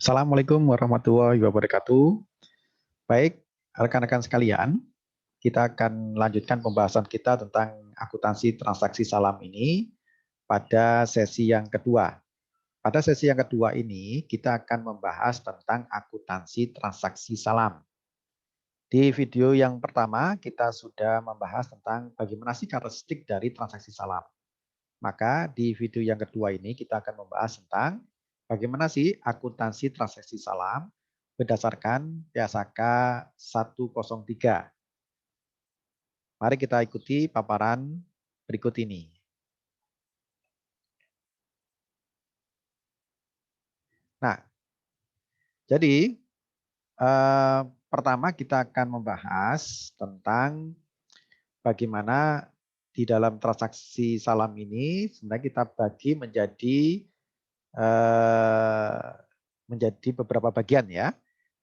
Assalamualaikum warahmatullahi wabarakatuh. Baik, rekan-rekan sekalian, kita akan lanjutkan pembahasan kita tentang akuntansi transaksi salam ini pada sesi yang kedua. Pada sesi yang kedua ini, kita akan membahas tentang akuntansi transaksi salam. Di video yang pertama, kita sudah membahas tentang bagaimana sih karakteristik dari transaksi salam. Maka di video yang kedua ini kita akan membahas tentang bagaimana sih akuntansi transaksi salam berdasarkan PASK 103. Mari kita ikuti paparan berikut ini. Nah, jadi pertama kita akan membahas tentang bagaimana di dalam transaksi salam ini sebenarnya kita bagi menjadi beberapa bagian ya.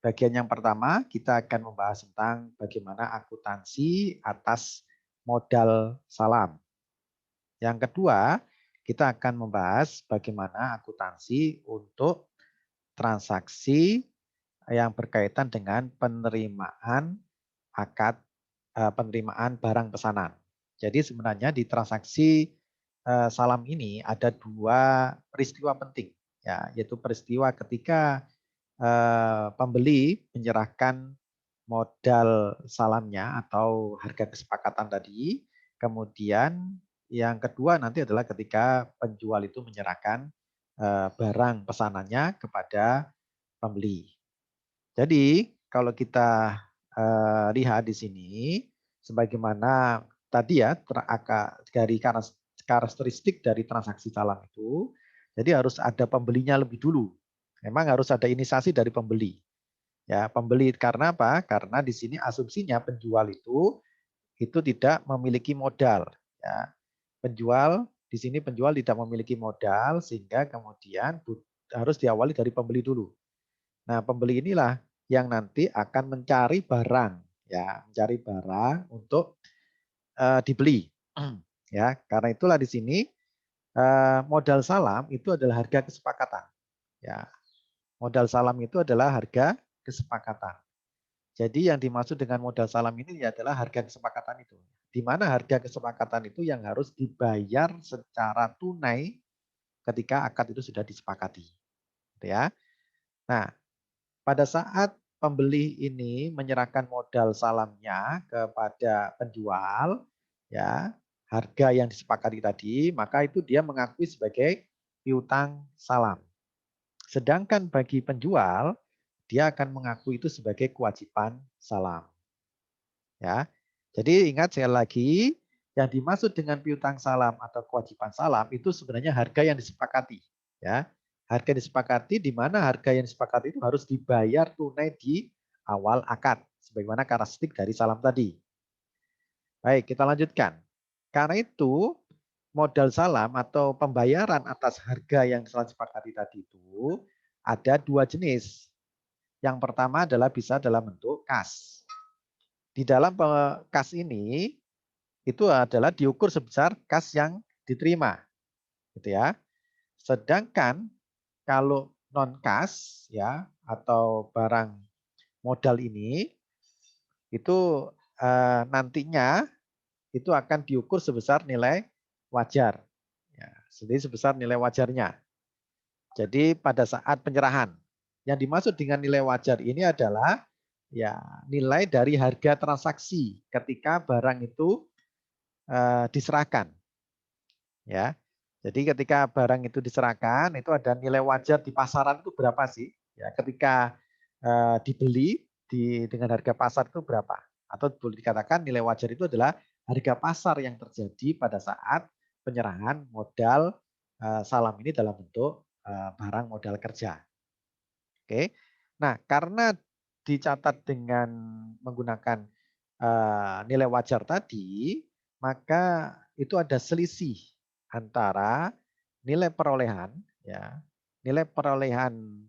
Bagian yang pertama kita akan membahas tentang bagaimana akuntansi atas modal salam. Yang kedua, kita akan membahas bagaimana akuntansi untuk transaksi yang berkaitan dengan penerimaan penerimaan barang pesanan. Jadi sebenarnya di transaksi salam ini ada dua peristiwa penting, ya, yaitu peristiwa ketika pembeli menyerahkan modal salamnya atau harga kesepakatan tadi. Kemudian yang kedua nanti adalah ketika penjual itu menyerahkan barang pesanannya kepada pembeli. Jadi kalau kita lihat di sini, sebagaimana tadi ya dari karakteristik dari transaksi salam itu, jadi harus ada pembelinya lebih dulu. Memang harus ada inisiasi dari pembeli. Ya, pembeli karena apa? Karena di sini asumsinya penjual itu tidak memiliki modal. Ya, penjual tidak memiliki modal sehingga kemudian harus diawali dari pembeli dulu. Nah, pembeli inilah yang nanti akan mencari barang, ya, mencari barang untuk dibeli. Ya, karena itulah di sini modal salam itu adalah harga kesepakatan. Ya, modal salam itu adalah harga kesepakatan. Jadi yang dimaksud dengan modal salam ini adalah harga kesepakatan itu. Di mana harga kesepakatan itu yang harus dibayar secara tunai ketika akad itu sudah disepakati. Ya. Nah, pada saat pembeli ini menyerahkan modal salamnya kepada penjual, ya, harga yang disepakati tadi, maka itu dia mengakui sebagai piutang salam. Sedangkan bagi penjual, dia akan mengaku itu sebagai kewajiban salam. Ya. Jadi ingat sekali lagi, yang dimaksud dengan piutang salam atau kewajiban salam itu sebenarnya harga yang disepakati. Ya. Harga yang disepakati di mana harga yang disepakati itu harus dibayar tunai di awal akad. Sebagaimana karakteristik dari salam tadi. Baik, kita lanjutkan. Karena itu, modal salam atau pembayaran atas harga yang telah disepakati tadi itu ada dua jenis. Yang pertama adalah bisa dalam bentuk kas. Di dalam kas ini itu adalah diukur sebesar kas yang diterima, gitu ya. Sedangkan kalau non kas ya atau barang modal ini itu nantinya itu akan diukur sebesar nilai wajar. Ya, jadi sebesar nilai wajarnya. Jadi pada saat penyerahan, yang dimaksud dengan nilai wajar ini adalah ya nilai dari harga transaksi ketika barang itu diserahkan. Ya, jadi ketika barang itu diserahkan, itu ada nilai wajar di pasaran itu berapa sih? Ya, ketika dibeli dengan harga pasar itu berapa? Atau boleh dikatakan nilai wajar itu adalah harga pasar yang terjadi pada saat penyerahan modal salam ini dalam bentuk barang modal kerja. Oke. Nah, karena dicatat dengan menggunakan nilai wajar tadi, maka itu ada selisih antara nilai perolehan, ya, nilai perolehan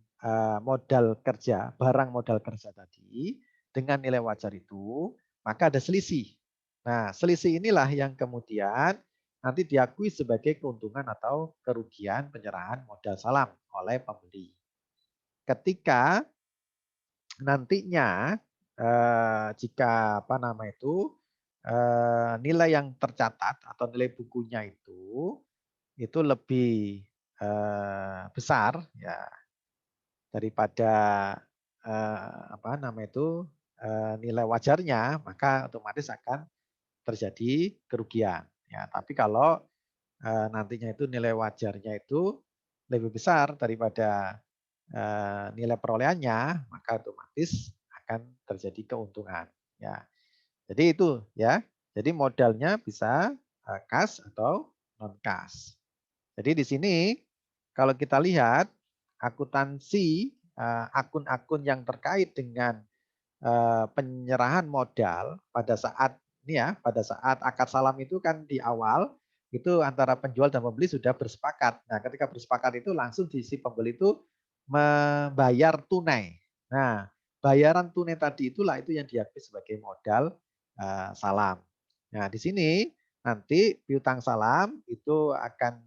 modal kerja, barang modal kerja tadi dengan nilai wajar itu, maka ada selisih. Nah, selisih inilah yang kemudian nanti diakui sebagai keuntungan atau kerugian penyerahan modal salam oleh pembeli. ketika nantinya jika nilai yang tercatat atau nilai bukunya itu lebih besar ya daripada nilai wajarnya, maka otomatis akan terjadi kerugian. Ya, tapi kalau nantinya itu nilai wajarnya itu lebih besar daripada nilai perolehannya, maka otomatis akan terjadi keuntungan. Ya, jadi itu ya. Jadi modalnya bisa kas atau non kas. Jadi di sini kalau kita lihat akuntansi akun-akun yang terkait dengan penyerahan modal pada saat akad salam itu kan di awal itu antara penjual dan pembeli sudah bersepakat. Nah, ketika bersepakat itu langsung si pembeli itu membayar tunai. Nah, bayaran tunai tadi itulah itu yang diakui sebagai modal salam. Nah, di sini nanti piutang salam itu akan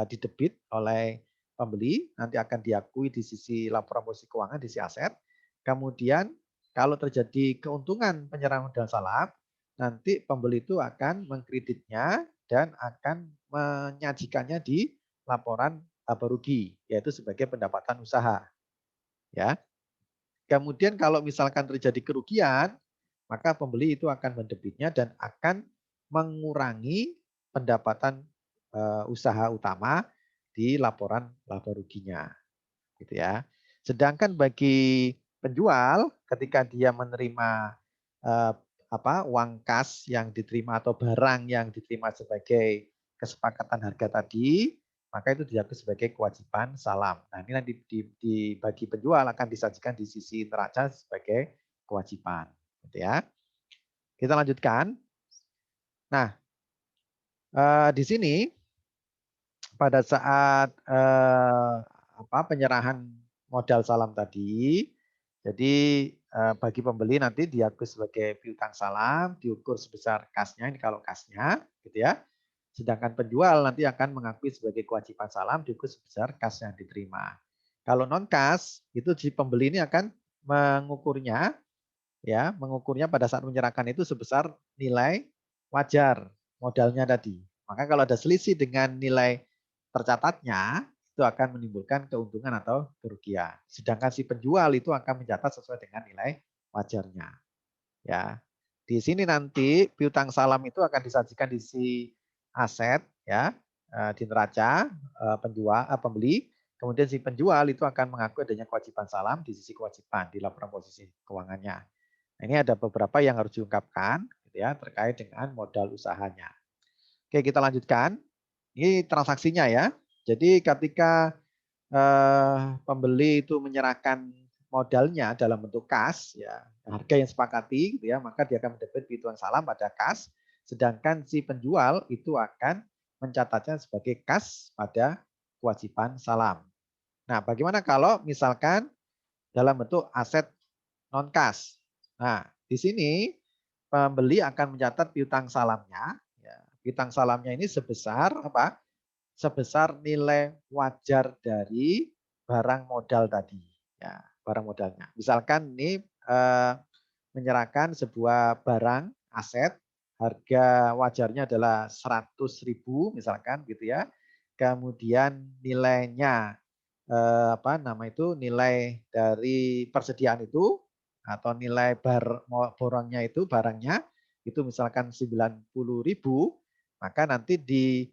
didebit oleh pembeli, nanti akan diakui di sisi laporan posisi keuangan di sisi aset. Kemudian kalau terjadi keuntungan penyerahan modal salam, nanti pembeli itu akan mengkreditnya dan akan menyajikannya di laporan laba rugi, yaitu sebagai pendapatan usaha. Ya. Kemudian kalau misalkan terjadi kerugian, maka pembeli itu akan mendebitnya dan akan mengurangi pendapatan usaha utama di laporan laba ruginya. Gitu ya. Sedangkan bagi penjual ketika dia menerima eh, uang kas yang diterima atau barang yang diterima sebagai kesepakatan harga tadi, maka itu dianggap sebagai kewajiban salam. Nah, ini nanti bagi penjual akan disajikan di sisi neraca sebagai kewajiban, gitu ya. Kita lanjutkan. Nah, di sini pada saat penyerahan modal salam tadi, jadi bagi pembeli nanti diakui sebagai piutang salam, diukur sebesar kasnya, ini kalau kasnya, gitu ya. Sedangkan penjual nanti akan mengakui sebagai kewajiban salam, diukur sebesar kas yang diterima. Kalau non kas, itu si pembeli ini akan mengukurnya pada saat menyerahkan itu sebesar nilai wajar modalnya tadi. Maka kalau ada selisih dengan nilai tercatatnya, itu akan menimbulkan keuntungan atau kerugian. Sedangkan si penjual itu akan mencatat sesuai dengan nilai wajarnya. Ya. Di sini nanti piutang salam itu akan disajikan di sisi aset ya, di neraca pembeli. Kemudian si penjual itu akan mengakui adanya kewajiban salam di sisi kewajiban di laporan posisi keuangannya. Nah, ini ada beberapa yang harus diungkapkan gitu ya terkait dengan modal usahanya. Oke, kita lanjutkan. Ini transaksinya ya. Jadi ketika pembeli itu menyerahkan modalnya dalam bentuk kas ya, harga yang sepakati gitu ya, maka dia akan mendebit piutang salam pada kas, sedangkan si penjual itu akan mencatatnya sebagai kas pada kewajiban salam. Nah, bagaimana kalau misalkan dalam bentuk aset non kas? Nah, di sini pembeli akan mencatat piutang salamnya, ya, piutang salamnya ini sebesar apa? Sebesar nilai wajar dari barang modal tadi. Ya, barang modalnya. Misalkan ini menyerahkan sebuah barang aset harga wajarnya adalah 100.000 misalkan gitu ya. Kemudian nilainya nilai dari persediaan itu atau nilai borongnya itu barangnya itu misalkan 90.000, maka nanti di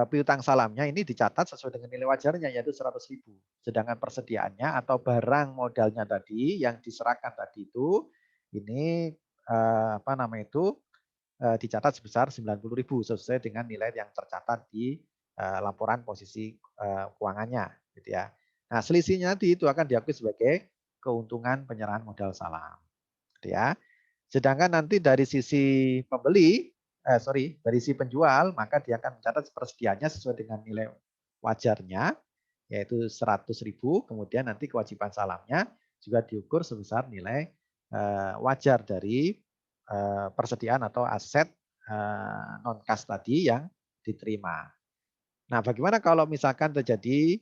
piutang salamnya ini dicatat sesuai dengan nilai wajarnya yaitu 100.000. Sedangkan persediaannya atau barang modalnya tadi yang diserahkan tadi itu ini dicatat sebesar 90.000 sesuai dengan nilai yang tercatat di laporan posisi keuangannya gitu ya. Nah, selisihnya nanti itu akan diakui sebagai keuntungan penyerahan modal salam gitu ya. Sedangkan nanti dari sisi dari si penjual, maka dia akan mencatat persediaannya sesuai dengan nilai wajarnya, yaitu 100.000. Kemudian nanti kewajiban salamnya juga diukur sebesar nilai wajar dari persediaan atau aset non kas tadi yang diterima. Nah, bagaimana kalau misalkan terjadi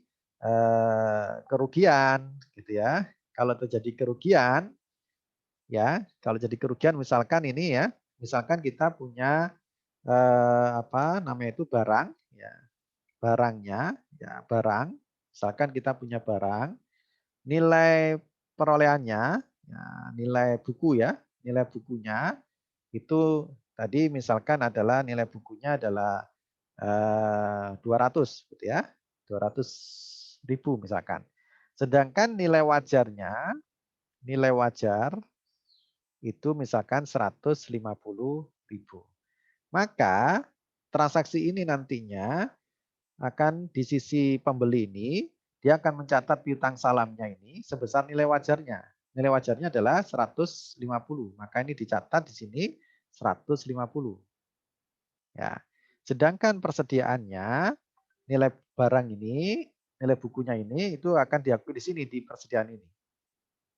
kerugian gitu ya. Kalau terjadi kerugian ya, kalau jadi kerugian misalkan ini ya, misalkan kita punya apa namanya itu barang ya, barangnya ya barang, misalkan kita punya barang, nilai perolehannya ya, nilai buku ya, nilai bukunya itu tadi misalkan adalah nilai bukunya adalah 200 gitu ya. 200.000 misalkan. Sedangkan nilai wajar itu misalkan 150.000. Maka transaksi ini nantinya akan di sisi pembeli ini dia akan mencatat piutang salamnya ini sebesar nilai wajarnya. Nilai wajarnya adalah 150. Maka ini dicatat di sini 150. Ya. Sedangkan persediaannya nilai barang ini, nilai bukunya ini itu akan diakui di sini di persediaan ini.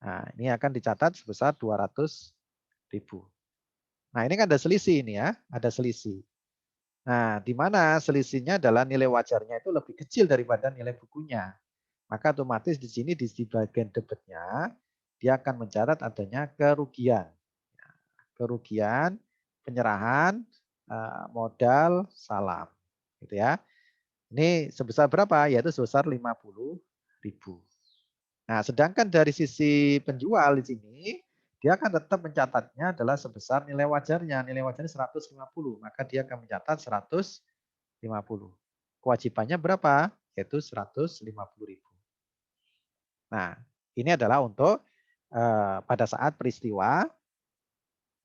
Nah, ini akan dicatat sebesar 200.000. Nah, ini kan ada selisih ini ya, ada selisih. Nah, di mana selisihnya adalah nilai wajarnya itu lebih kecil daripada nilai bukunya. Maka otomatis di sini di bagian debitnya dia akan mencatat adanya kerugian. Kerugian penyerahan modal salam. Gitu ya. Ini sebesar berapa? Yaitu sebesar 50.000. Nah, sedangkan dari sisi penjual di sini, dia akan tetap mencatatnya adalah sebesar nilai wajarnya. Nilai wajarnya 150, maka dia akan mencatat 150. Kewajibannya berapa? Yaitu 150.000. Nah, ini adalah untuk pada saat peristiwa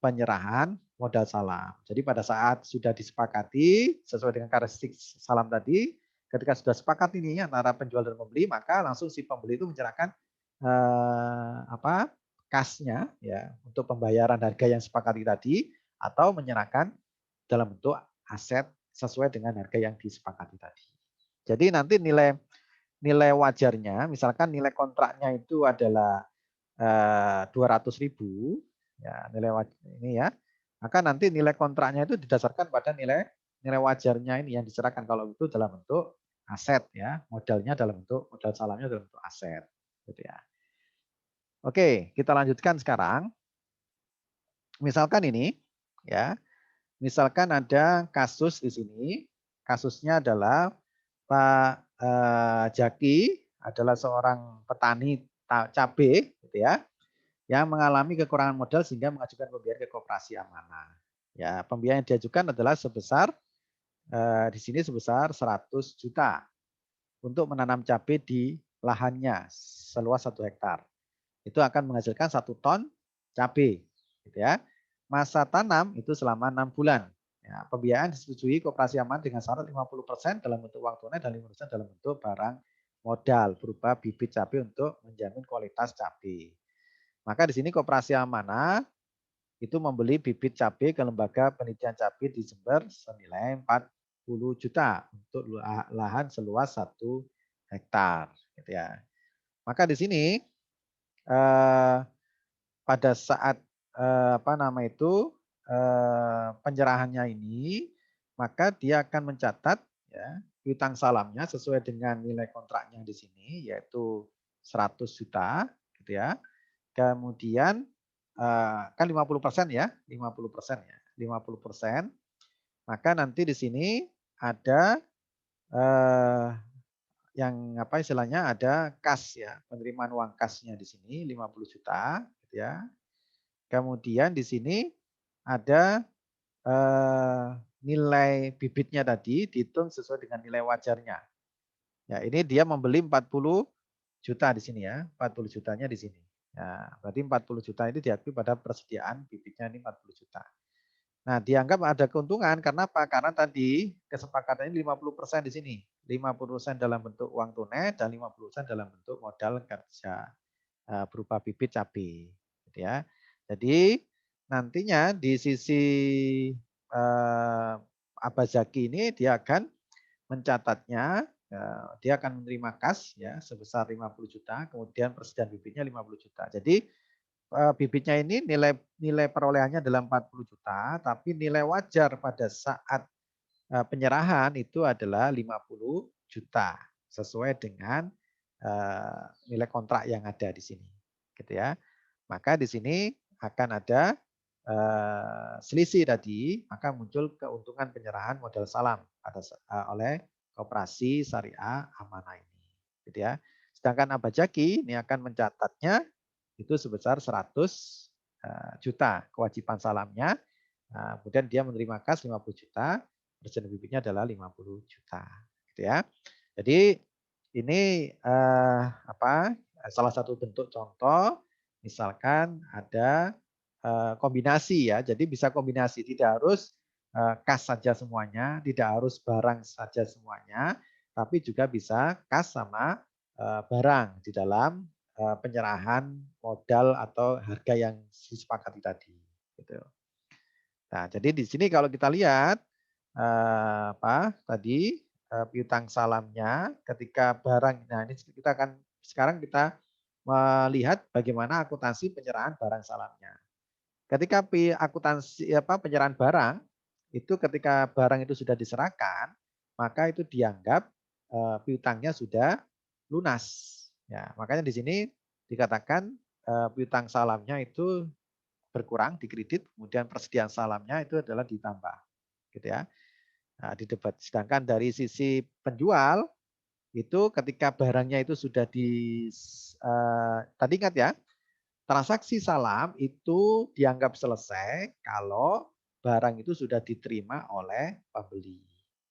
penyerahan modal salam. Jadi pada saat sudah disepakati sesuai dengan karakteristik salam tadi, ketika sudah sepakat ini antara penjual dan pembeli, maka langsung si pembeli itu menyerahkan kasnya ya untuk pembayaran harga yang sepakati tadi atau menyerahkan dalam bentuk aset sesuai dengan harga yang disepakati tadi. Jadi nanti nilai wajarnya, misalkan nilai kontraknya itu adalah 200.000 ya nilai ini ya, maka nanti nilai kontraknya itu didasarkan pada nilai wajarnya ini yang diserahkan kalau itu dalam bentuk aset ya, modalnya dalam bentuk modal salamnya dalam bentuk aset gitu ya. Oke, kita lanjutkan sekarang. Misalkan ini ya, misalkan ada kasus di sini, kasusnya adalah Pak Jaki adalah seorang petani cabai gitu ya, yang mengalami kekurangan modal sehingga mengajukan pembiayaan ke koperasi amanah. Ya, pembiayaan yang diajukan adalah sebesar di sini sebesar 100 juta untuk menanam cabai di lahannya seluas 1 hektar. Itu akan menghasilkan 1 ton cabai, gitu ya. Masa tanam itu selama 6 bulan. Ya, pembiayaan disetujui koperasi aman dengan syarat 50% dalam bentuk uang tunai dan 50% dalam bentuk barang modal berupa bibit cabai untuk menjamin kualitas cabai. Maka di sini koperasi amanah itu membeli bibit cabai ke lembaga penelitian cabai di Jember senilai 40 juta untuk lahan seluas 1 hektar, gitu ya. Maka di sini pada saat penyerahannya ini, maka dia akan mencatat ya piutang salamnya sesuai dengan nilai kontraknya di sini yaitu 100 juta, gitu ya. Kemudian kan 50% ya, 50% ya, 50%. Maka nanti di sini ada yang istilahnya ada kas ya, penerimaan uang kasnya di sini 50 juta, gitu ya. Kemudian di sini ada nilai bibitnya tadi dihitung sesuai dengan nilai wajarnya. Ya, ini dia membeli 40 juta di sini ya, 40 jutanya di sini. Ya, berarti 40 juta ini diakui pada persediaan bibitnya ini 40 juta. Nah, dianggap ada keuntungan karena apa? Karena tadi kesepakatannya 50% di sini. 50% dalam bentuk uang tunai dan 50% dalam bentuk modal kerja berupa bibit cabai, gitu ya. Jadi nantinya di sisi Abazaki ini dia akan mencatatnya, dia akan menerima kas ya sebesar 50 juta, kemudian persediaan bibitnya 50 juta. Jadi bibitnya ini nilai perolehannya adalah 40 juta, tapi nilai wajar pada saat penyerahan itu adalah 50 juta sesuai dengan nilai kontrak yang ada di sini, gitu ya. Maka di sini akan ada selisih tadi, maka muncul keuntungan penyerahan modal salam oleh Koperasi Syariah Amanah ini, gitu ya. Sedangkan Abajaki ini akan mencatatnya itu sebesar 100 juta kewajiban salamnya. Kemudian dia menerima kas 50 juta, persen bibitnya adalah 50 juta, gitu ya. Jadi ini salah satu bentuk contoh, misalkan ada kombinasi ya. Jadi bisa kombinasi, tidak harus kas saja semuanya, tidak harus barang saja semuanya, tapi juga bisa kas sama barang di dalam penyerahan modal atau harga yang disepakati tadi. Gitu. Nah, jadi di sini kalau kita lihat tadi piutang salamnya ketika barang. Nah, ini kita akan sekarang kita melihat bagaimana akuntansi penyerahan barang salamnya. Ketika akuntansi penyerahan barang itu ketika barang itu sudah diserahkan, maka itu dianggap piutangnya sudah lunas. Ya, makanya di sini dikatakan piutang salamnya itu berkurang di kredit, kemudian persediaan salamnya itu adalah ditambah, gitu ya. Nah, di debat. Sedangkan dari sisi penjual itu ketika barangnya itu sudah tadi ingat ya, transaksi salam itu dianggap selesai kalau barang itu sudah diterima oleh pembeli.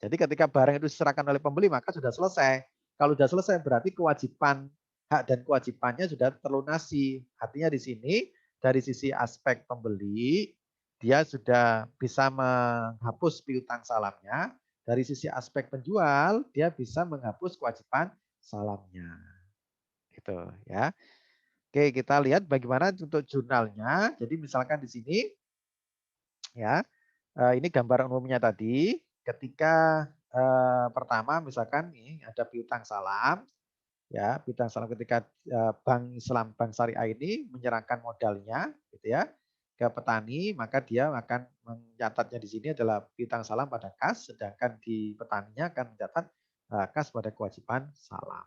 Jadi ketika barang itu diserahkan oleh pembeli maka sudah selesai. Kalau sudah selesai berarti kewajiban hak dan kewajibannya sudah terlunasi. Artinya di sini dari sisi aspek pembeli dia sudah bisa menghapus piutang salamnya. Dari sisi aspek penjual dia bisa menghapus kewajiban salamnya. Gitu ya. Oke, kita lihat bagaimana untuk jurnalnya. Jadi misalkan di sini ya, ini gambaran umumnya tadi. Ketika pertama misalkan nih ada piutang salam, ya piutang salam ketika Bank Islam Bank Syariah ini menyerahkan modalnya, gitu ya, ke petani, maka dia akan mencatatnya di sini adalah piutang salam pada kas, sedangkan di petaninya akan mencatat kas pada kewajiban salam.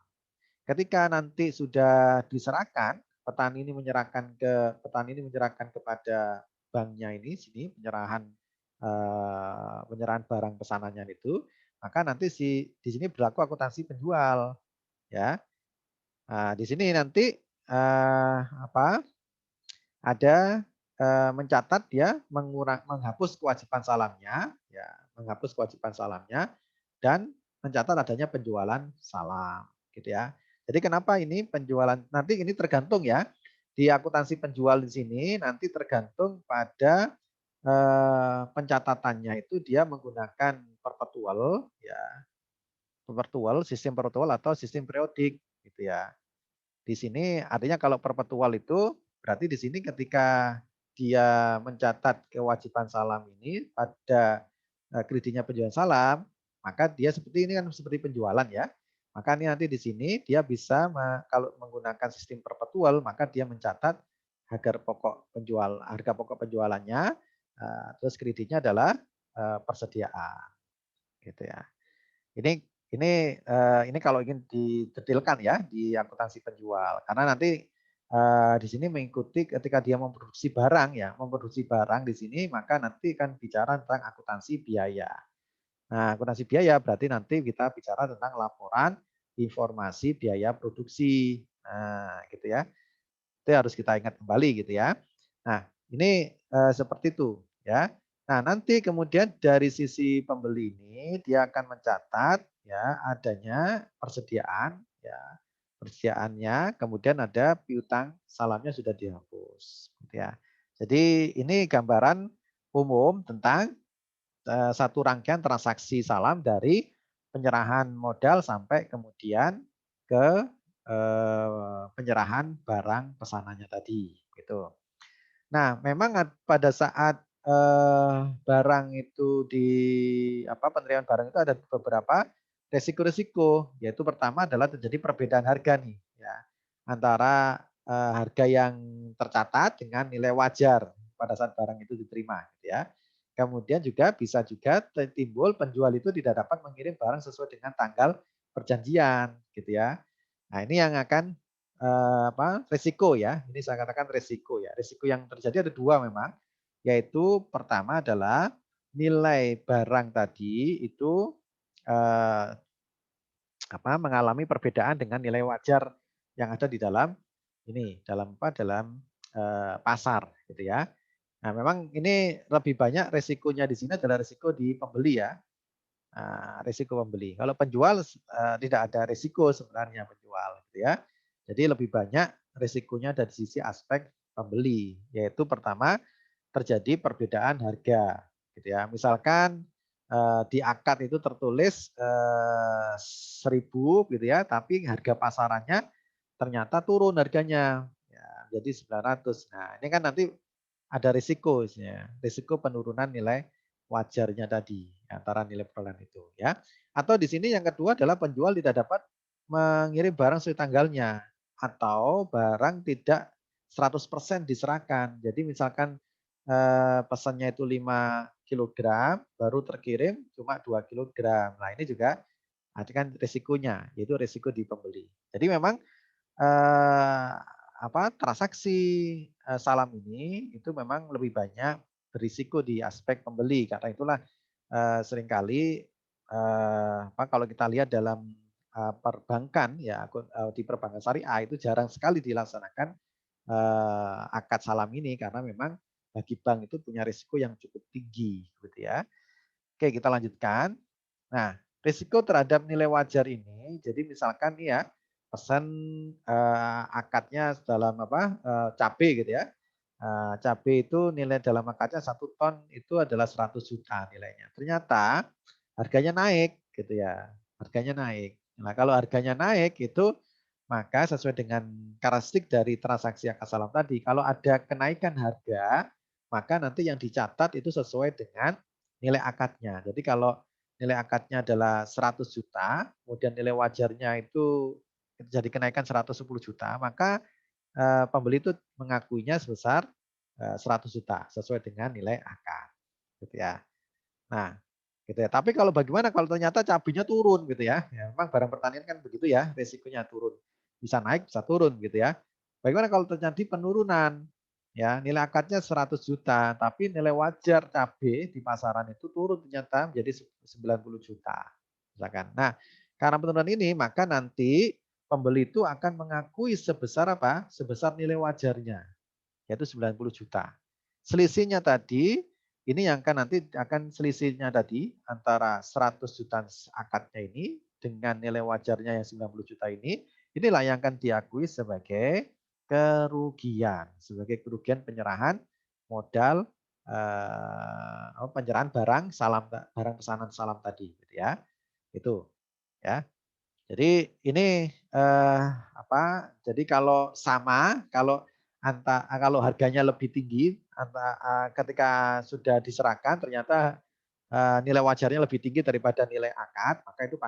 Ketika nanti sudah diserahkan, petani ini menyerahkan kepada banknya ini sini penyerahan barang pesanannya itu, maka nanti di sini berlaku akuntansi penjual ya. Nah, di sini nanti ada mencatat dia menghapus kewajiban salamnya ya, menghapus kewajiban salamnya dan mencatat adanya penjualan salam gitu ya. Jadi kenapa ini penjualan nanti ini tergantung ya di akuntansi penjual di sini nanti tergantung pada pencatatannya itu dia menggunakan perpetual ya, sistem perpetual atau sistem periodik gitu ya. Di sini artinya kalau perpetual itu berarti di sini ketika dia mencatat kewajiban salam ini pada kreditnya penjualan salam, maka dia seperti ini kan seperti penjualan ya. Maka ini nanti di sini dia bisa kalau menggunakan sistem perpetual maka dia mencatat harga pokok penjualannya, terus kreditnya adalah persediaan, gitu ya. Ini ini kalau ingin didetailkan ya di akuntansi penjual. Karena nanti di sini mengikuti ketika dia memproduksi barang ya, memproduksi barang di sini maka nanti kan bicara tentang akuntansi biaya. Nah, akuntansi biaya berarti nanti kita bicara tentang laporan informasi biaya produksi. Nah, gitu ya. Itu harus kita ingat kembali gitu ya. Nah, ini seperti itu ya. Nah, nanti kemudian dari sisi pembeli ini dia akan mencatat ya adanya persediaan ya. Persediaannya, kemudian ada piutang salamnya sudah dihapus gitu ya. Jadi ini gambaran umum tentang satu rangkaian transaksi salam dari penyerahan modal sampai kemudian ke penyerahan barang pesanannya tadi gitu. Nah, memang pada saat barang itu penerimaan barang itu ada beberapa resiko-resiko, yaitu pertama adalah terjadi perbedaan harga nih ya antara harga yang tercatat dengan nilai wajar pada saat barang itu diterima gitu ya. Kemudian bisa juga timbul penjual itu tidak dapat mengirim barang sesuai dengan tanggal perjanjian gitu ya. Nah, ini yang akan risiko ya. Ini saya katakan risiko ya. Risiko yang terjadi ada dua memang, yaitu pertama adalah nilai barang tadi itu mengalami perbedaan dengan nilai wajar yang ada di dalam dalam pasar gitu ya. Nah, memang ini lebih banyak risikonya di sini adalah risiko di pembeli ya. Risiko pembeli. Kalau penjual tidak ada risiko sebenarnya penjual gitu ya. Jadi lebih banyak risikonya dari sisi aspek pembeli, yaitu pertama terjadi perbedaan harga gitu ya. Misalkan di akad itu tertulis 1.000 gitu ya, tapi harga pasarannya ternyata turun harganya. Ya, jadi 900. Nah, ini kan nanti ada risiko risiko penurunan nilai wajarnya tadi antara nilai perolehan itu ya. Atau di sini yang kedua adalah penjual tidak dapat mengirim barang sesuai tanggalnya atau barang tidak 100% diserahkan. Jadi misalkan pesannya itu 5 kilogram baru terkirim cuma 2 kilogram. Nah, ini juga ada kan risikonya, yaitu risiko di pembeli. Jadi memang eh, transaksi salam ini itu memang lebih banyak berisiko di aspek pembeli. Karena itulah seringkali kalau kita lihat dalam perbankan ya di perbankan syariah itu jarang sekali dilaksanakan akad salam ini karena memang bagi bank itu punya risiko yang cukup tinggi gitu ya. Oke, kita lanjutkan. Nah, risiko terhadap nilai wajar ini, jadi misalkan nih ya, pesan akadnya dalam cabai gitu ya. Cabai itu nilai dalam akadnya 1 ton itu adalah 100 juta nilainya. Ternyata harganya naik gitu ya. Harganya naik. Nah, kalau harganya naik itu maka sesuai dengan karakteristik dari transaksi akad salam tadi, kalau ada kenaikan harga, maka nanti yang dicatat itu sesuai dengan nilai akadnya. Jadi kalau nilai akadnya adalah 100 juta, kemudian nilai wajarnya itu terjadi kenaikan 110 juta, maka pembeli itu mengakuinya sebesar 100 juta sesuai dengan nilai akad. Gitu ya. Nah, gitu ya. Tapi kalau bagaimana kalau ternyata cabainya turun gitu ya. Ya memang barang pertanian kan begitu ya, resikonya turun. Bisa naik, bisa turun gitu ya. Bagaimana kalau terjadi penurunan? Ya, nilai akadnya 100 juta, tapi nilai wajar cabai di pasaran itu turun ternyata menjadi 90 juta. Misalkan. Nah, karena penurunan ini maka nanti pembeli itu akan mengakui sebesar apa? Sebesar nilai wajarnya, yaitu 90 juta. Selisihnya tadi ini yang kan nanti akan selisihnya tadi antara 100 juta akadnya ini dengan nilai wajarnya yang 90 juta inilah yang akan diakui sebagai kerugian penyerahan modal penyerahan barang pesanan salam tadi gitu ya. Itu ya. Jadi ini jadi kalau kalau harganya lebih tinggi ketika sudah diserahkan ternyata nilai wajarnya lebih tinggi daripada nilai akad, maka itu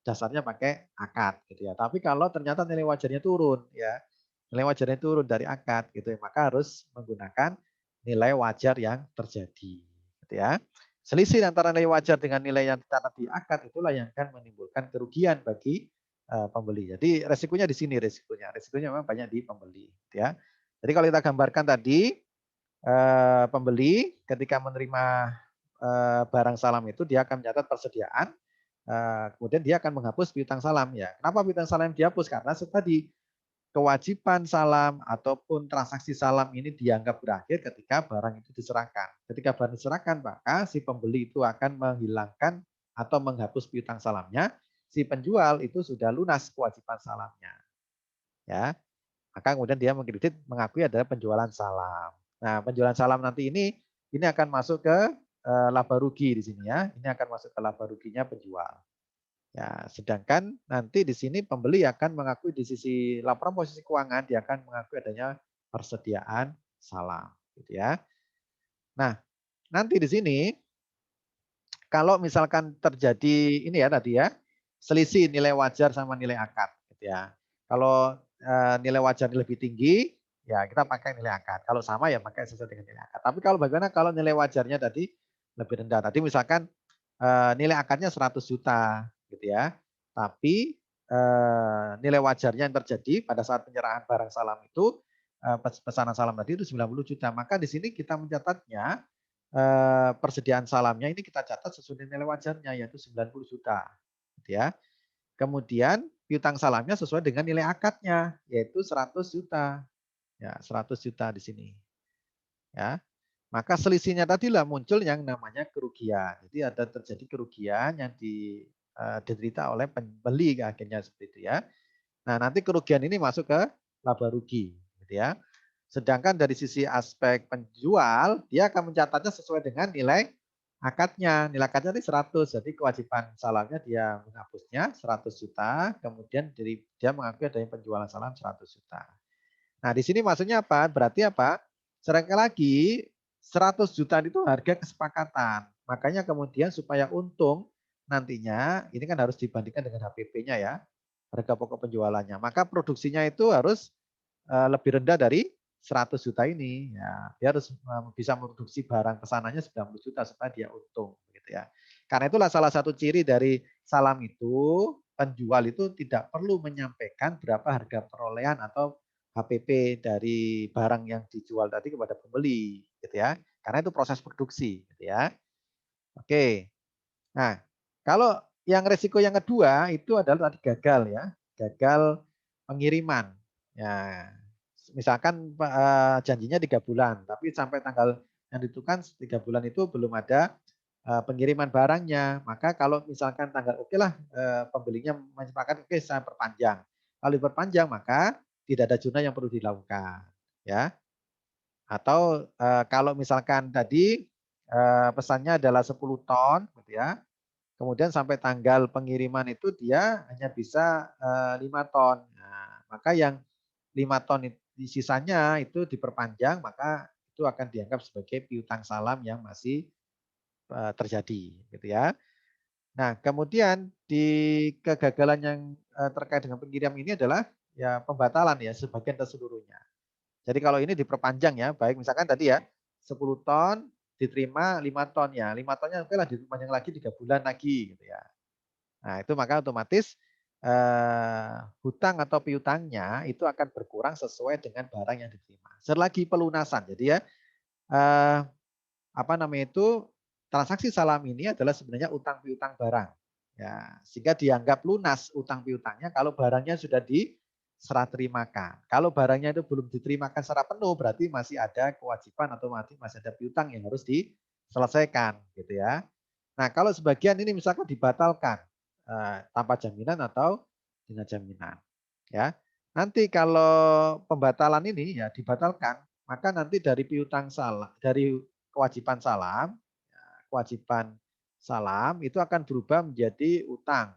dasarnya pakai akad gitu ya. Tapi kalau ternyata nilai wajarnya turun ya, nilai wajarnya turun dari akad gitu ya, maka harus menggunakan nilai wajar yang terjadi gitu ya. Selisih antara nilai wajar dengan nilai yang dicatat di akad itulah yang akan menimbulkan kerugian bagi pembeli. Jadi resikonya di sini resikonya. Resikonya memang banyak di pembeli gitu ya. Jadi kalau kita gambarkan tadi pembeli ketika menerima barang salam itu dia akan mencatat persediaan, kemudian dia akan menghapus piutang salam ya. Kenapa piutang salam dihapus? Karena tadi kewajiban salam ataupun transaksi salam ini dianggap berakhir ketika barang itu diserahkan. Ketika barang diserahkan, maka si pembeli itu akan menghilangkan atau menghapus piutang salamnya. Si penjual itu sudah lunas kewajiban salamnya. Ya, maka kemudian dia mengkredit mengakui adalah penjualan salam. Nah, penjualan salam nanti ini akan masuk ke laba rugi di sini ya. Ini akan masuk ke laba ruginya penjual. Ya, sedangkan nanti di sini pembeli akan mengakui di sisi laporan posisi keuangan dia akan mengakui adanya persediaan salam, gitu ya. Nah, nanti di sini kalau misalkan terjadi ini ya tadi ya selisih nilai wajar sama nilai akad, gitu ya. Kalau nilai wajar lebih tinggi, ya kita pakai nilai akad. Kalau sama ya pakai sesuai dengan nilai akad. Tapi kalau bagaimana kalau nilai wajarnya tadi lebih rendah? Tadi misalkan nilai akadnya 100 juta gitu ya. Tapi nilai wajarnya yang terjadi pada saat penyerahan barang salam itu, pesanan salam tadi itu 90 juta. Maka di sini kita mencatatnya, persediaan salamnya ini kita catat sesuai dengan nilai wajarnya yaitu 90 juta, gitu ya. Kemudian piutang salamnya sesuai dengan nilai akadnya yaitu 100 juta. Ya, 100 juta di sini, ya. Maka selisihnya tadilah muncul yang namanya kerugian. Jadi ada terjadi kerugian yang diderita oleh pembeli akhirnya seperti itu ya. Nah, nanti kerugian ini masuk ke laba rugi, gitu ya. Sedangkan dari sisi aspek penjual, dia akan mencatatnya sesuai dengan nilai akadnya. Nilai akadnya ini 100, jadi kewajiban salamnya dia menghapusnya 100 juta, kemudian dia mengakui adanya penjualan salam 100 juta. Nah, di sini maksudnya apa? Berarti apa? Sekali lagi 100 juta itu harga kesepakatan. Makanya kemudian supaya untung nantinya ini kan harus dibandingkan dengan HPP-nya ya, harga pokok penjualannya. Maka produksinya itu harus lebih rendah dari 100 juta ini. Ya, dia harus bisa memproduksi barang pesanannya 90 juta supaya dia untung gitu ya. Karena itulah salah satu ciri dari salam itu, penjual itu tidak perlu menyampaikan berapa harga perolehan atau HPP dari barang yang dijual tadi kepada pembeli gitu ya. Karena itu proses produksi gitu ya. Oke. Nah, kalau yang resiko yang kedua itu adalah tadi gagal ya. Gagal pengiriman. Ya, misalkan janjinya 3 bulan, tapi sampai tanggal yang ditentukan 3 bulan itu belum ada pengiriman barangnya. Maka kalau misalkan tanggal oke lah pembelinya menyepakati oke saya perpanjang. Kalau diperpanjang maka tidak ada zona yang perlu dilakukan. Ya. Atau kalau misalkan tadi pesannya adalah 10 ton gitu ya. Kemudian sampai tanggal pengiriman itu dia hanya bisa 5 ton. Nah, maka yang 5 ton sisanya itu diperpanjang, maka itu akan dianggap sebagai piutang salam yang masih terjadi gitu ya. Nah, kemudian di kegagalan yang terkait dengan pengiriman ini adalah ya pembatalan ya sebagian atau seluruhnya. Jadi kalau ini diperpanjang ya, baik misalkan tadi ya 10 ton diterima 5 ton ya, 5 tonnya oke lah diperpanjang lagi 3 bulan lagi gitu ya. Nah, itu maka otomatis hutang atau piutangnya itu akan berkurang sesuai dengan barang yang diterima. Selagi pelunasan. Jadi ya apa namanya itu transaksi salam ini adalah sebenarnya utang piutang barang. Ya, sehingga dianggap lunas utang piutangnya kalau barangnya sudah diserah terimakan. Kalau barangnya itu belum diterimakan secara penuh berarti masih ada kewajiban atau masih ada piutang yang harus diselesaikan gitu ya. Nah, kalau sebagian ini misalkan dibatalkan tanpa jaminan atau dengan jaminan, ya. Nanti kalau pembatalan ini ya dibatalkan, maka nanti dari piutang salam, dari kewajiban salam, ya, kewajiban salam itu akan berubah menjadi utang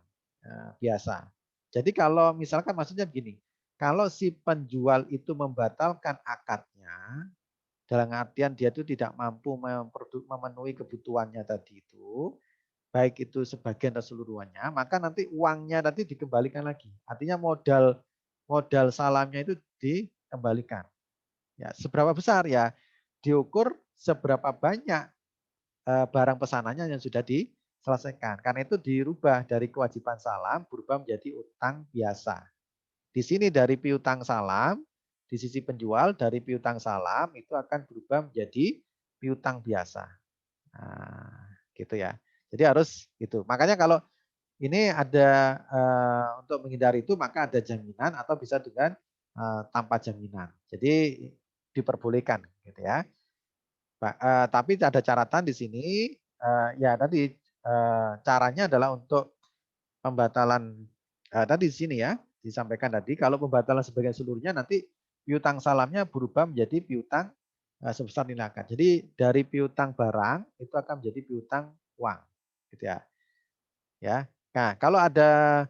biasa. Jadi kalau misalkan maksudnya begini, kalau si penjual itu membatalkan akadnya, dalam artian dia itu tidak mampu memenuhi kebutuhannya tadi itu, baik itu sebagian atau seluruhnya, maka nanti uangnya nanti dikembalikan lagi. Artinya modal modal salamnya itu dikembalikan. Ya, seberapa besar ya? Diukur seberapa banyak barang pesanannya yang sudah diselesaikan. Karena itu dirubah dari kewajiban salam berubah menjadi utang biasa. Di sini dari piutang salam, di sisi penjual dari piutang salam itu akan berubah menjadi piutang biasa. Nah, gitu ya. Jadi harus gitu. Makanya kalau ini ada untuk menghindari itu maka ada jaminan atau bisa dengan tanpa jaminan. Jadi diperbolehkan gitu ya. Tapi ada caratan di sini ya tadi caranya adalah untuk pembatalan tadi di sini ya disampaikan tadi kalau pembatalan sebagian seluruhnya nanti piutang salamnya berubah menjadi piutang sebesar nilai akad. Jadi dari piutang barang itu akan menjadi piutang uang gitu ya. Ya. Nah, kalau ada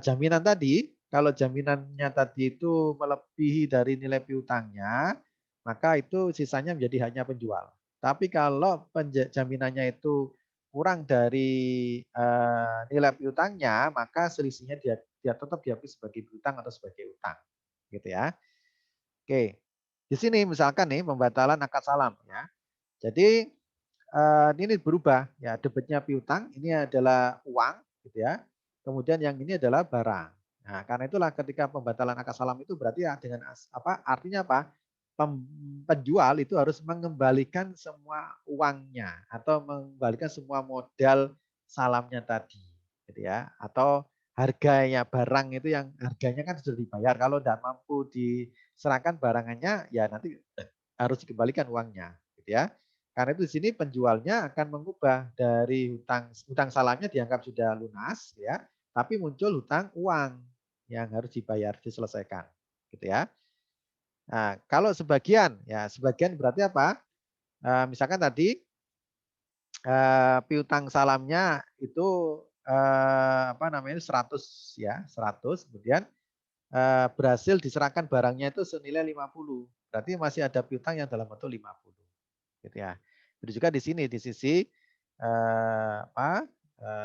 jaminan tadi, kalau jaminannya tadi itu melebihi dari nilai piutangnya, maka itu sisanya menjadi hanya penjual. Tapi kalau jaminannya itu kurang dari nilai piutangnya, maka selisihnya dia dia tetap diakui sebagai piutang atau sebagai utang, gitu ya. Oke, di sini misalkan nih pembatalan akad salam ya. Jadi ini berubah ya debitnya piutang ini adalah uang gitu ya. Kemudian yang ini adalah barang. Nah, karena itulah ketika pembatalan akad salam itu berarti ya dengan apa? Artinya apa? Penjual itu harus mengembalikan semua uangnya atau mengembalikan semua modal salamnya tadi, gitu ya. Atau harganya barang itu yang harganya kan sudah dibayar. Kalau tidak mampu diserahkan barangannya, ya nanti harus dikembalikan uangnya, gitu ya. Karena itu di sini penjualnya akan mengubah dari hutang salamnya dianggap sudah lunas, ya, tapi muncul hutang uang yang harus dibayar, diselesaikan, gitu ya. Nah, kalau sebagian, ya sebagian berarti apa? Misalkan tadi piutang salamnya itu apa namanya 100 ya, 100 kemudian berhasil diserahkan barangnya itu senilai 50. Berarti masih ada piutang yang dalam bentuk 50 gitu ya. Begitu juga di sini di sisi apa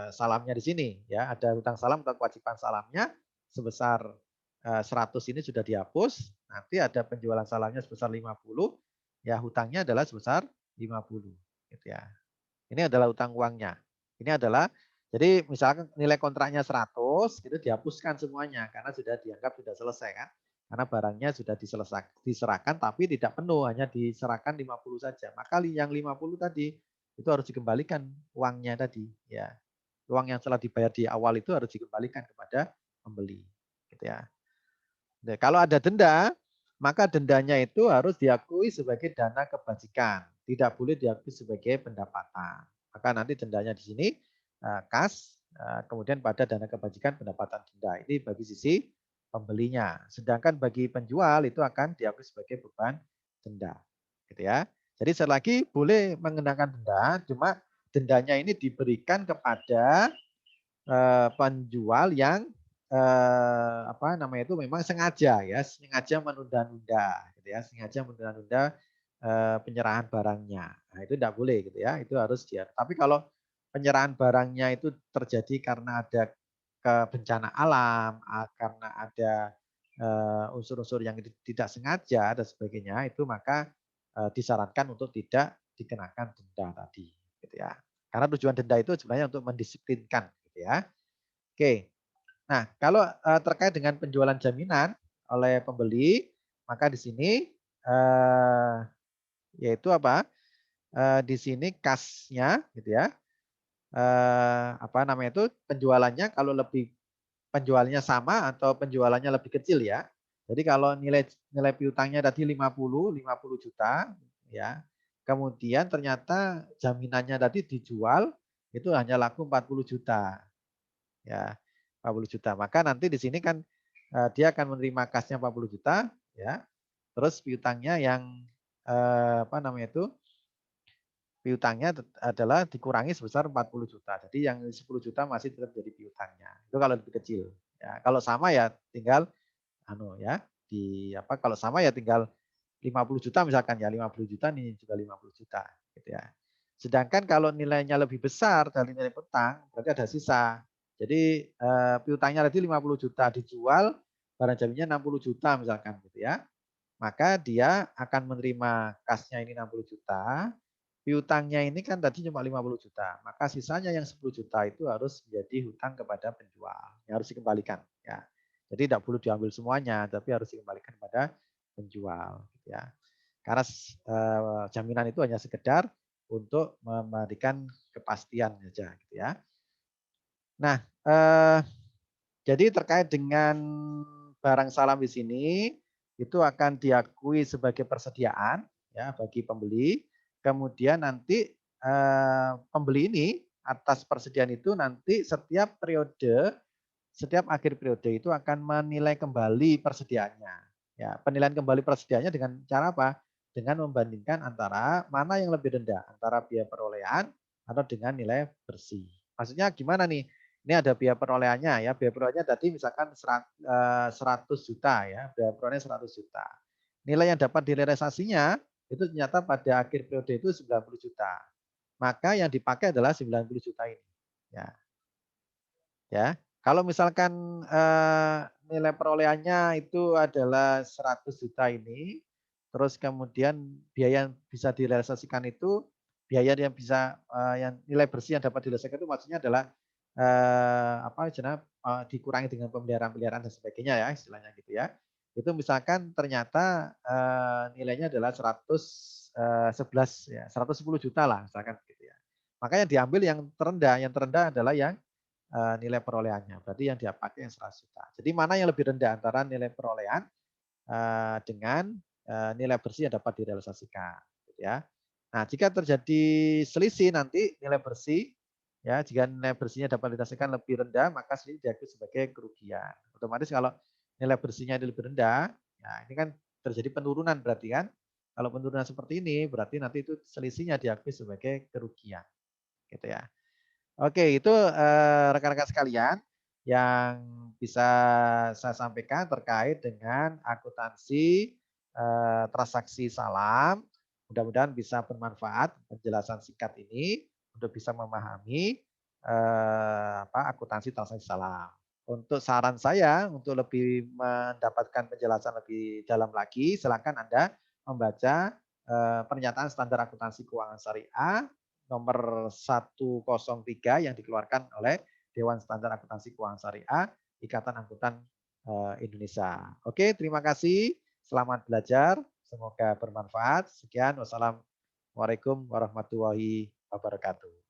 salamnya di sini ya, ada hutang salam atau kewajiban salamnya sebesar 100 ini sudah dihapus, nanti ada penjualan salamnya sebesar 50, ya hutangnya adalah sebesar 50 gitu ya. Ini adalah hutang uangnya. Ini adalah jadi misalkan nilai kontraknya 100 itu dihapuskan semuanya karena sudah dianggap sudah selesai kan. Karena barangnya sudah diserahkan tapi tidak penuh, hanya diserahkan 50 saja. Maka yang 50 tadi itu harus dikembalikan uangnya tadi ya. Uang yang telah dibayar di awal itu harus dikembalikan kepada pembeli gitu ya. Nah, kalau ada denda, maka dendanya itu harus diakui sebagai dana kebajikan, tidak boleh diakui sebagai pendapatan. Maka nanti dendanya di sini kas, kemudian pada dana kebajikan pendapatan denda. Ini bagi sisi pembelinya. Sedangkan bagi penjual itu akan diakui sebagai beban denda. Gitu ya. Jadi sekali lagi boleh mengenakan denda, cuma dendanya ini diberikan kepada penjual yang apa namanya itu memang sengaja ya, sengaja menunda-nunda gitu ya, sengaja menunda-nunda penyerahan barangnya. Nah, itu tidak boleh gitu ya, itu harus dia. Tapi kalau penyerahan barangnya itu terjadi karena ada bencana alam, karena ada unsur-unsur yang tidak sengaja dan sebagainya, itu maka disarankan untuk tidak dikenakan denda tadi, gitu ya. Karena tujuan denda itu sebenarnya untuk mendisiplinkan, gitu ya. Oke. Nah, kalau terkait dengan penjualan jaminan oleh pembeli, maka di sini yaitu apa? Di sini kasnya gitu ya. Apa namanya itu penjualannya kalau lebih penjualnya sama atau penjualannya lebih kecil ya. Jadi kalau nilai nilai piutangnya tadi 50 juta ya. Kemudian ternyata jaminannya tadi dijual itu hanya laku 40 juta. Ya, 40 juta. Maka nanti di sini kan dia akan menerima kasnya 40 juta ya. Terus piutangnya yang apa namanya itu? Piutangnya adalah dikurangi sebesar 40 juta. Jadi yang 10 juta masih tetap jadi piutangnya. Itu kalau lebih kecil. Ya, kalau sama ya tinggal anu ya, di apa kalau sama ya tinggal 50 juta misalkan ya, 50 juta nih juga 50 juta gitu ya. Sedangkan kalau nilainya lebih besar dari nilai piutang, berarti ada sisa. Jadi piutangnya tadi 50 juta dijual, barang jaminya 60 juta misalkan gitu ya. Maka dia akan menerima kasnya ini 60 juta, piutangnya ini kan tadi cuma 50 juta, maka sisanya yang 10 juta itu harus menjadi hutang kepada penjual, yang harus dikembalikan ya. Jadi tidak perlu diambil semuanya, tapi harus dikembalikan kepada penjual gitu ya. Karena jaminan itu hanya sekedar untuk memberikan kepastian saja gitu ya. Nah, jadi terkait dengan barang salam di sini itu akan diakui sebagai persediaan ya bagi pembeli. Kemudian nanti pembeli ini atas persediaan itu nanti setiap periode, setiap akhir periode itu akan menilai kembali persediaannya. Ya, penilaian kembali persediaannya dengan cara apa? Dengan membandingkan antara mana yang lebih rendah, antara biaya perolehan atau dengan nilai bersih. Maksudnya gimana nih? Ini ada biaya perolehannya ya. Biaya perolehannya tadi misalkan 100 juta ya, biaya perolehan 100 juta. Nilai yang dapat direalisasinya itu ternyata pada akhir periode itu 90 juta. Maka yang dipakai adalah 90 juta ini. Ya, ya. Kalau misalkan nilai perolehannya itu adalah 100 juta ini, terus kemudian biaya yang bisa direalisasikan itu biaya yang bisa yang nilai bersih yang dapat direalisasikan itu maksudnya adalah apa istilahnya, dikurangi dengan pemeliharaan-pemeliharaan dan sebagainya ya, istilahnya gitu ya. Itu misalkan ternyata, nilainya adalah 111 ya, 110 juta lah misalkan gitu ya. Makanya diambil yang terendah adalah yang, nilai perolehannya, berarti yang dia pakai yang 100 juta. Jadi mana yang lebih rendah antara nilai perolehan, dengan, nilai bersih yang dapat direalisasikan, gitu ya. Nah, jika terjadi selisih nanti nilai bersih, ya, jika nilai bersihnya dapat dihasilkan lebih rendah, maka sini diakui sebagai kerugian. Otomatis kalau nilai bersihnya ini lebih rendah, ya ini kan terjadi penurunan berarti kan. Kalau penurunan seperti ini, berarti nanti itu selisihnya diakui sebagai kerugian, gitu ya. Oke, itu, rekan-rekan sekalian yang bisa saya sampaikan terkait dengan akuntansi, transaksi salam. Mudah-mudahan bisa bermanfaat penjelasan singkat ini untuk bisa memahami, akuntansi transaksi salam. Untuk saran saya untuk lebih mendapatkan penjelasan lebih dalam lagi, silakan Anda membaca, pernyataan standar akuntansi keuangan syariah nomor 103 yang dikeluarkan oleh Dewan Standar Akuntansi Keuangan Syariah Ikatan Akuntan, Indonesia. Oke, terima kasih. Selamat belajar. Semoga bermanfaat. Sekian, wassalamualaikum warahmatullahi wabarakatuh.